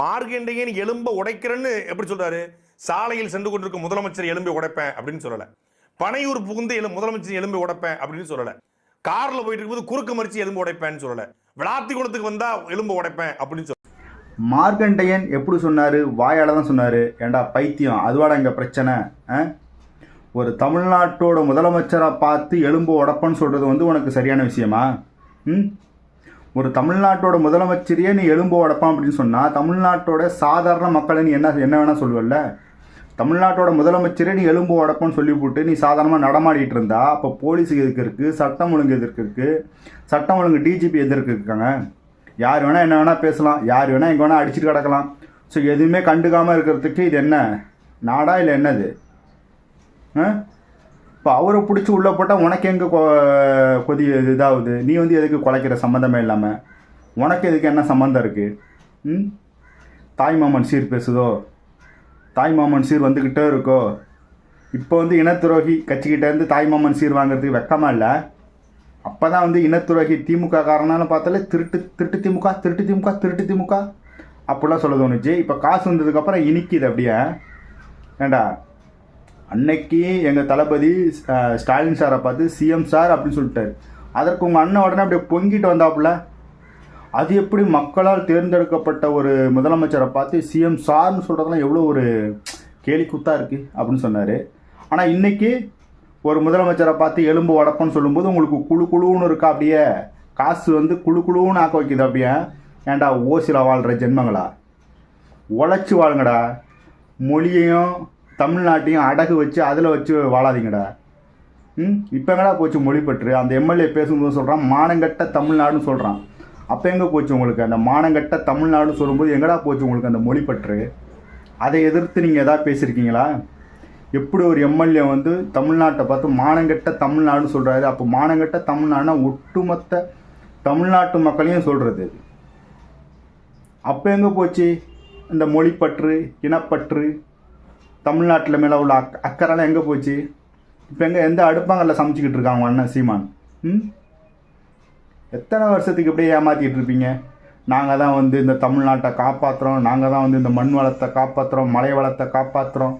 மார்க்கண்டேயன் எலும்பை உடைக்கிறேன்னு எப்படி சொல்றாரு? சாலையில் சென்று கொண்டிருக்கும் முதலமைச்சர் எலும்பை உடைப்பேன் அப்படின்னு சொல்லல. பனையூர் புகுந்து முதலமைச்சர் எலும்பை உடைப்பேன் அப்படின்னு சொல்லல. கார்ல போயிட்டு இருக்கும்போது குறுக்க மறிச்சு எலும்பு உடைப்பேன்னு சொல்லல. விளாத்திக்குளத்துக்கு வந்தா எலும்பு உடைப்பேன் அப்படின்னு சொல்ல. மார்க்கண்டேயன் எப்படி சொன்னாரு? வாயால தான் சொன்னாரு. ஏண்டா பைத்தியம், அதுவாடா இங்க பிரச்சனை? ஒரு தமிழ்நாட்டோட முதலமைச்சரை பார்த்து எலும்பு உடைப்பன்னு சொல்றது வந்து உனக்கு சரியான விஷயமா? ஒரு தமிழ்நாட்டோட முதலமைச்சரையே நீ எலும்பு உடைப்பான் அப்படின்னு சொன்னால் தமிழ்நாட்டோட சாதாரண மக்களை நீ என்ன வேணால் சொல்லுவல்ல? தமிழ்நாட்டோட முதலமைச்சரே நீ எலும்பு உடைப்பன்னு சொல்லி போட்டு நீ சாதாரணமாக நடமாடிட்டு இருந்தா அப்போ போலீஸ் எதுக்கு இருக்குது? சட்டம் ஒழுங்கு எதிர்க்கு இருக்குது? சட்டம் ஒழுங்கு டிஜிபி எதிர்க்கு இருக்காங்க? யார் வேணால் என்ன வேணால் பேசலாம், யார் வேணால் எங்கே வேணால் அடிச்சுட்டு கிடக்கலாம். ஸோ எதுவுமே கண்டுக்காமல் இருக்கிறதுக்கு இது என்ன நாடா இல்லை என்னது? இப்போ அவரை பிடிச்சி உள்ளே போட்டால் உனக்கு எங்கே கொதி இதாகுது? நீ வந்து எதுக்கு குலைக்கிற சம்மந்தமே இல்லாமல்? உனக்கு எதுக்கு என்ன சம்மந்தம் இருக்குது? தாய்மாமன் சீர் பேசுதோ? தாய்மாமன் சீர் வந்துக்கிட்டே இருக்கோ? இப்போ வந்து இனத்துரோகி கட்சிக்கிட்டேருந்து தாய்மாமன் சீர் வாங்குறதுக்கு வெக்கமா இல்லை? அப்போ தான் வந்து இனத்துரோகி திமுக காரனாலும் பார்த்தாலே திருட்டு திமுக திருட்டு திமுக திருட்டு திமுக அப்படிலாம் சொல்ல தோணுச்சு. இப்போ காசு வந்ததுக்கப்புறம் இனிக்குது அப்படியே. ஏண்டா அன்னைக்கு எங்கள் தளபதி ஸ்டாலின் சாரை பார்த்து சிஎம் சார் அப்படின்னு சொல்லிட்டாரு. அதற்கு உங்கள் அண்ணன் உடனே அப்படியே பொங்கிட்டு வந்தாப்புல. அது எப்படி மக்களால் தேர்ந்தெடுக்கப்பட்ட ஒரு முதலமைச்சரை பார்த்து சிஎம் சார்னு சொல்கிறதுலாம் எவ்வளோ ஒரு கேலி குத்தாக இருக்குது அப்படின்னு சொன்னார். ஆனால் இன்றைக்கி ஒரு முதலமைச்சரை பார்த்து எலும்பு உடப்பன்னு சொல்லும்போது உங்களுக்கு குழு குழுன்னு இருக்கா? அப்படியே காசு வந்து குழு குழுன்னு ஆக்க வைக்குது அப்படியே. ஏன்டா ஓசியில் வாழ்கிற ஜென்மங்களா, உழைச்சி வாழுங்கடா. மொழியையும் தமிழ்நாட்டையும் அடகு வச்சு அதில் வச்சு வாழாதீங்கடா. இப்போ எங்கடா போச்சு மொழிப்பற்று? அந்த எம்எல்ஏ பேசும்போது சொல்கிறான் மானங்கட்ட தமிழ்நாடுன்னு சொல்கிறான். அப்போ எங்கே போச்சு உங்களுக்கு அந்த மானங்கட்ட தமிழ்நாடுன்னு சொல்லும்போது? எங்கடா போச்சு உங்களுக்கு அந்த மொழிப்பற்று? அதை எதிர்த்து நீங்கள் எதாவது பேசியிருக்கீங்களா? எப்படி ஒரு எம்எல்ஏ வந்து தமிழ்நாட்டை பார்த்து மானங்கட்ட தமிழ்நாடுன்னு சொல்கிறாரு? அப்போ மானங்கட்ட தமிழ்நாடுனா ஒட்டுமொத்த தமிழ்நாட்டு மக்களையும் சொல்கிறது. அப்போ எங்கே போச்சு இந்த மொழிப்பற்று, இனப்பற்று, தமிழ்நாட்டில் மேலே உள்ள அக்கறைலாம் எங்கே போச்சு? இப்போ எந்த அடுப்பாங்கல்ல சமைச்சிக்கிட்டு இருக்காங்க அண்ணன் சீமான்? எத்தனை வருஷத்துக்கு இப்படியே ஏமாற்றிட்டு இருப்பீங்க? நாங்கள் தான் வந்து இந்த தமிழ்நாட்டை காப்பாற்றுறோம், நாங்கள் தான் வந்து இந்த மண் வளத்தை காப்பாற்றுறோம், மலை வளத்தை காப்பாற்றுறோம்,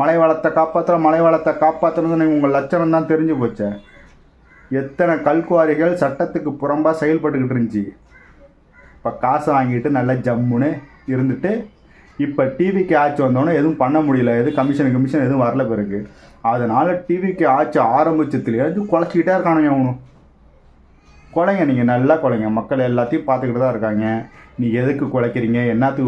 மலை வளத்தை காப்பாற்றுறோம், மலை வளத்தை காப்பாற்றுறதுன்னு உங்கள் லட்சணம் தான் தெரிஞ்சு போச்சே. எத்தனை கல்குவாரிகள் சட்டத்துக்கு புறம்பாக செயல்பட்டுக்கிட்டு இருந்துச்சு. இப்போ காசை வாங்கிட்டு நல்லா ஜம்முன்னு இருந்துட்டு இப்போ டிவிக்கு ஆட்சி வந்தோடனே எதுவும் பண்ண முடியல, எதுவும் கமிஷன் எதுவும் வரல பிறகு. அதனால் டிவிக்கு ஆட்சி ஆரம்பிச்சதுலேயே குலைச்சிக்கிட்டே இருக்கானுங்க. அவனும் குலைங்க, நீங்கள் நல்லா குலைங்க, மக்கள் எல்லாத்தையும் பார்த்துக்கிட்டு தான் இருக்காங்க. நீங்கள் எதுக்கு குலைக்கிறீங்க, என்னத்துக்கு